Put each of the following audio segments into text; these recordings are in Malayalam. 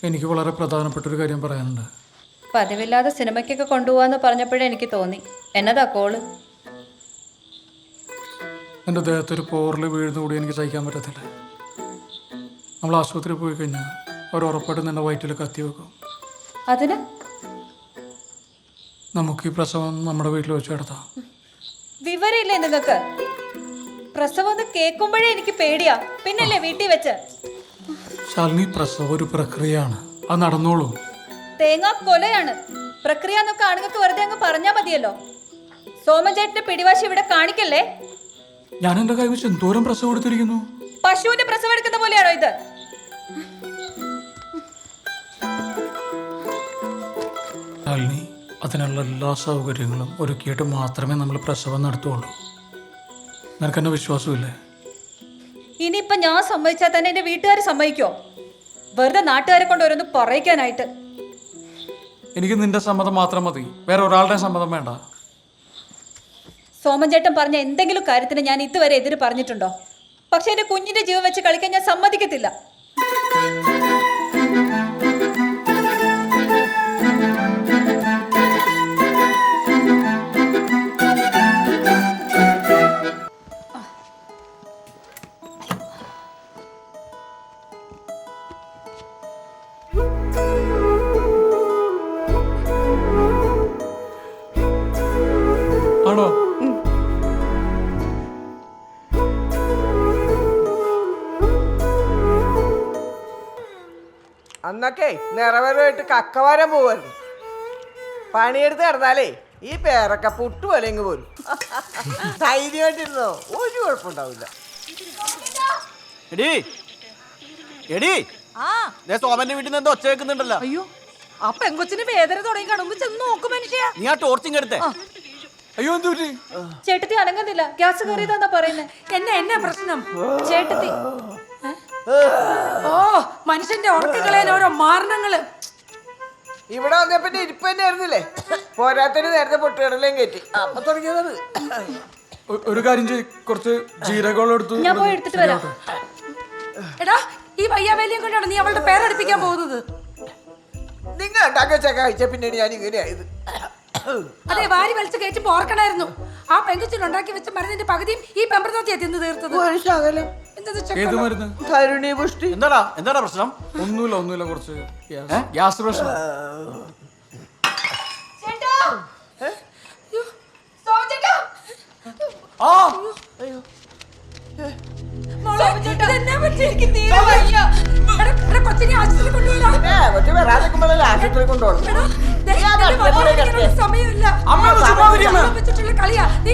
എനിക്ക് വളരെ പ്രധാനപ്പെട്ടൊരു കാര്യം പറയാനുണ്ട്. പതിവില്ലാതെ സിനിമയ്ക്കൊക്കെ കൊണ്ടുപോകാന്ന് പറഞ്ഞപ്പോഴേ എനിക്ക് തോന്നി. എന്നതാ കോള്? എൻ്റെ ദേഹത്തൊരു പോറിൽ വീഴുന്ന കൂടി എനിക്ക് സഹിക്കാൻ പറ്റത്തില്ല. നമ്മൾ ആശുപത്രിയിൽ പോയി കഴിഞ്ഞാൽ അവർ ഉറപ്പായിട്ടും നിന്റെ വയറ്റിൽ കത്തി വെക്കും. അതിന് നമുക്ക് ഈ പ്രസവം നമ്മുടെ വീട്ടിൽ വെച്ച് നടത്താം. വിവരമില്ലേ നിങ്ങൾക്ക്? പ്രസവം ഒന്ന് കേൾക്കുമ്പോഴേ എനിക്ക് പേടിയാ, പിന്നല്ലേ വീട്ടിൽ വെച്ച്. ശാലിനി, പ്രസവം ഒരു പ്രക്രിയയാണ്, അത് നടന്നോളൂ. തേങ്ങാ കൊലയാണ് പ്രക്രിയ എന്നൊക്കെ ആണുങ്ങൾക്ക് വെറുതെ അങ്ങ് പറഞ്ഞാൽ മതിയല്ലോ. സോമൻചേട്ടന്റെ പിടിവാശി ഇവിടെ കാണിക്കല്ലേ. ഞാൻ എൻ്റെ കൈ വെച്ച് എന്തോരം പ്രസവം എടുത്തിരിക്കുന്നു. പശുവിന്റെ പ്രസവം എടുക്കുന്ന പോലെയാണോ ഇത്? ശാലിനി, അതിനുള്ള എല്ലാ സൗകര്യങ്ങളും ഒരുക്കിയിട്ട് മാത്രമേ നമ്മൾ പ്രസവം നടത്തുള്ളൂ. നിനക്കെന്നെ വിശ്വാസമില്ലേ? ഇനിയിപ്പൊ ഞാൻ സമ്മതിച്ചാൽ തന്നെ എന്റെ വീട്ടുകാർ സമ്മതിക്കോ? വെറുതെ നാട്ടുകാരെ കൊണ്ട് ഓരോന്ന് പറയിക്കാനായിട്ട്. എനിക്ക് നിന്റെ സമ്മതം മാത്രം മതി, വേറെ ഒരാളുടെ സമ്മതം വേണ്ട. സോമൻചേട്ടൻ പറഞ്ഞ എന്തെങ്കിലും കാര്യത്തിന് ഞാൻ ഇതുവരെ എതിര് പറഞ്ഞിട്ടുണ്ടോ? പക്ഷെ എന്റെ കുഞ്ഞിന്റെ ജീവൻ വെച്ച് കളിക്കാൻ ഞാൻ സമ്മതിക്കത്തില്ല. ആണോ? അന്നൊക്കെ നിറവരമായിട്ട് കക്കവാരം പോവായിരുന്നു. പണിയെടുത്ത് കിടന്നാലേ ഈ പേരൊക്കെ പുട്ടുപോലെങ്ങ് പോരും. ധൈര്യമായിട്ടിരുന്നോ, ഒരു കുഴപ്പമുണ്ടാവില്ല. എടീ എടീ, സോമന്റെ വീട്ടിൽ നിന്ന് എന്തോ ഒച്ച വെക്കുന്നുണ്ടല്ലോ. അയ്യോ, ആ പെങ്കൊച്ചിന് വേദന തുടങ്ങി കാണും. ചെന്ന് നോക്ക് മനുഷ്യ. നീ ആ ടോർച്ചിങ് എടുത്തേ. അയ്യോ, എന്ത് പറ്റി? ചേട്ടത്തി അനങ്ങുന്നില്ല, ഗ്യാസ് കയറിയതാന്നാ പറയുന്നേ. എന്നാ പ്രശ്നം? ചേട്ടത്തി ഓ, മനുഷ്യന്റെ ഉറക്കങ്ങളേന് ഓരോ മാരണങ്ങള്. ഇവിടെ വന്നപ്പോ ഇരിപ്പ് തന്നെ ആയിരുന്നില്ലേ? പോരാത്തിന് നേരത്തെ പൊട്ടുകടലേം കയറ്റി. അപ്പൊ തുടങ്ങിയത്. ഒരു കാര്യം ചെയ്യ്, കുറച്ച് ജീരകോളം എടുത്തു. ഞാൻ പോയി എടുത്തിട്ട് വരാം. എടാ, ഈ വയ്യാവേലിയും കൊണ്ടാണ് നീ അവളുടെ പേരടിപ്പിക്കാൻ പോകുന്നത്. നിങ്ങൾ ഉണ്ടാക്കി വെച്ച കഴിച്ച പിന്നീട് ഞാൻ ഇങ്ങനെ ആയത്. അതെ, വാരി വലിച്ച് കയറ്റുമ്പോ ഓർക്കണായിരുന്നു. ആ പെങ്കുച്ചിനുണ്ടാക്കി വെച്ച മരുന്നിന്റെ പകുതിയും ഈ പെമ്പറത്തോത്തിയാ തിന്ന് തീർത്തത്. ഒരു ശകലം. ഏത് മരുന്ന്? കരുണി പുഷ്ടി. എന്താടാ പ്രശ്നം? ഒന്നുമില്ല, കുറച്ച് ഗ്യാസ് പ്രശ്നം. ആ, കൊച്ചിനെ ആശുപത്രി കൊണ്ടുപോകാം. ആശുപത്രി കൊണ്ടുപോകണം. സമയമില്ല. കളിയാ നീ.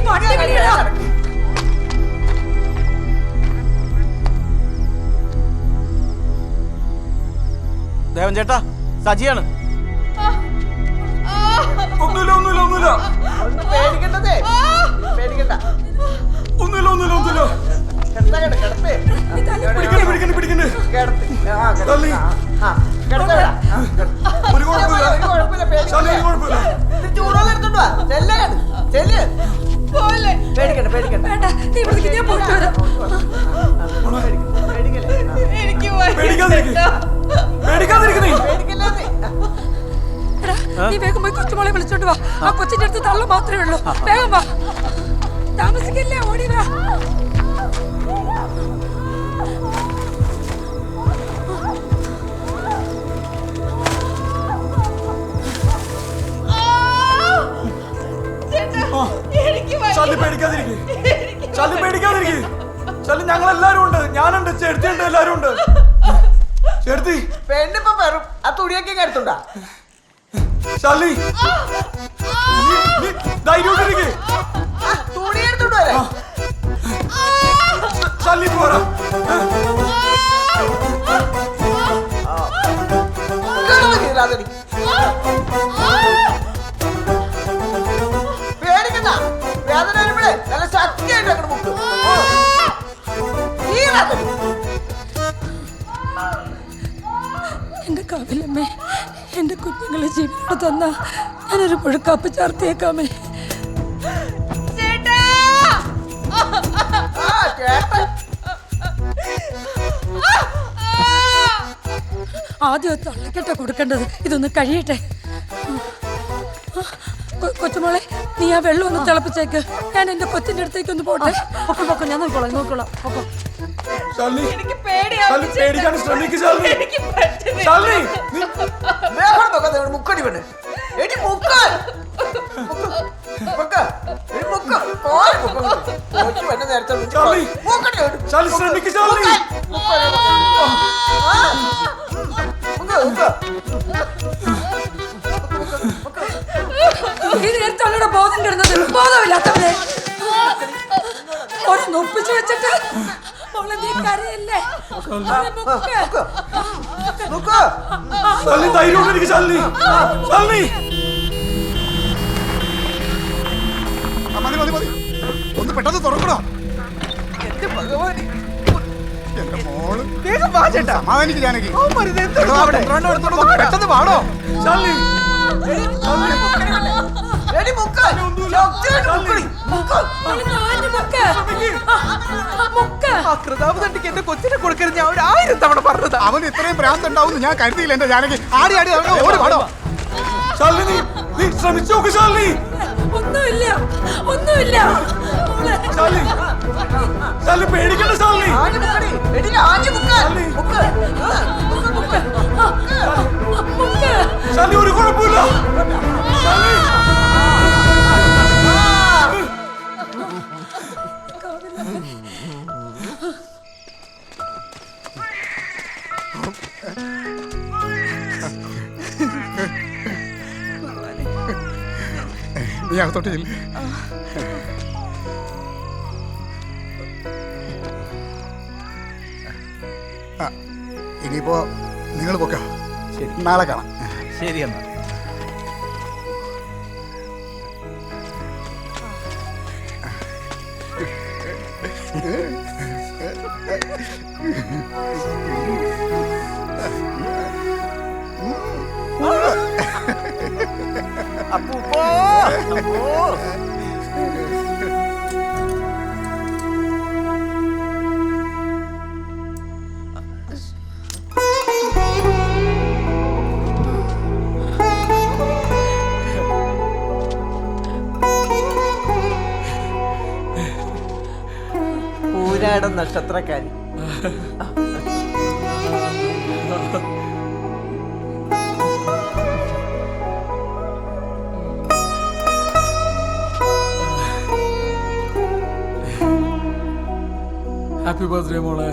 ദേവൻ ചേട്ടാ, സജിയാണ്. ഒന്നുമില്ല. പേടിക്കണ്ടതേ, പേടിക്കണ്ട. ഒന്നുമില്ല. പിടിക്കണ്ടേ. ഒരു കുഴപ്പമില്ല. ചൂടുവെള്ളം എടുത്തോണ്ട് പേടിക്കണ്ട. വേണ്ട, നീ ഇവിടേക്ക് ഞാൻ പോയിട്ട് വരാം. നീ വേഗം പോയി കൊച്ചുമോളെ വിളിച്ചോണ്ട് വാ. ആ കൊച്ചിന്റെ അടുത്ത് തള്ള മാത്രമേ ഉള്ളൂ. വേഗം വാ, താമസിക്കില്ലേ, ഓടി വാ. പേടിക്കാതിരിക്കും. ഞങ്ങളെല്ലാരും ഉണ്ട്. ഞാനുണ്ട്, ചേർത്തിയുണ്ട്, എല്ലാരും ഉണ്ട്. ചേർത്തി, പെണ്ണിപ്പോ വെറും ആ തുണിയൊക്കെ എടുത്തുണ്ടാ. ശാലി, ധൈര്യമായിട്ടിരിക്കെ. തുണി എടുത്തോണ്ട് വരാ. ശാലി പോരാ. പേടിക്കണ്ട, വേദന വരുമ്പോഴേ നല്ല ശക്തിയായിട്ട് അങ്ങോട്ട് മുക്ക്. എന്റെ കവിലമ്മേ, എന്റെ കുഞ്ഞുങ്ങളെ ജീവനോട് തന്ന ഞാനൊരു പുഴുക്കാപ്പ് ചേർത്തേക്കാമേ. ആദ്യം തള്ളിക്കെട്ടാ കൊടുക്കേണ്ടത്. ഇതൊന്ന് കഴിയട്ടെ. കൊച്ചുമോളെ, നീ ആ വെള്ളം ഒന്ന് തിളപ്പിച്ചേക്ക്. ഞാൻ എന്റെ കൊച്ചിന്റെ അടുത്തേക്ക് ഒന്ന് പോട്ടെ. പൊക്കോ, ഞാൻ നോക്കോളാം. ശാലിനി, എനിക്ക് പേടിയാവുന്നു. ശാലിനി, പേടിക്കാൻ ശ്രമിക്ക് ശാലിനി. എനിക്ക് പറ്റുന്നില്ല. ശാലിനി, നീ വേഗം നോക്കാതെ മുക്കടി പെണ്ണ്. എടി മുക്ക്. നേരത്തെ ശാലിനി, ശാലിനി ശ്രമിക്ക് ശാലിനി. ഈ നേരത്തെ അവളുടെ ബോധം കിടന്നത്. ബോധമില്ലാത്തവരെ ഒരു നൊപ്പിച്ചു വെച്ചിട്ട് മോളെ നീ കരയല്ലേ. ശാലിനി, ധൈര്യമുണ്ടെനിക്ക് ശാലിനി. ശാലിനി, മതി ഒന്ന് പെട്ടെന്ന് തുറക്കണോ? എന്റെ ഭഗവാനെ, എന്റെ മോള് വേഗം വാ ചേട്ടാ. സമാധാനിക്ക് ജാനകി. പെട്ടെന്ന് വാടോ. ശാലിനി, എടി മുക്ക്. ആ കൃതാവ് തട്ടിക്ക് എന്റെ കൊച്ചിനെ കൊടുക്കരുത്. ഞാൻ 1000 തവണ പറഞ്ഞതാ. അവന് ഇത്രയും ഭ്രാന്ത് ഉണ്ടാവും ഞാൻ കരുതിയില്ല. എന്റെ ജാനകി ആടി ഓടി പാടോ. ശാലിനി, നീ ശ്രമിച്ചു നോക്ക് ശാലിനി. ഒന്നുമില്ല. ശാലിനി, ശാലിനി പേടിക്കണ്ട ശാലിനി. ആഞ്ഞു മുക്കടി. എടി ആഞ്ഞു മുക്ക്. മുക്ക്. ശാലിനി, ഒരു കുഴപ്പമില്ല. ശാലിനി, നീ അകത്തോട്ട് ചെല്ല്. ഇനിയിപ്പോ നിങ്ങൾ പൊക്ക. നാളെ കാണാം. ശരി എന്നാ. അപ്പൂപ്പോ. ഊരാടൻ നക്ഷത്രക്കാരി. ഹാപ്പി ബർത്ത്ഡേ മോളെ.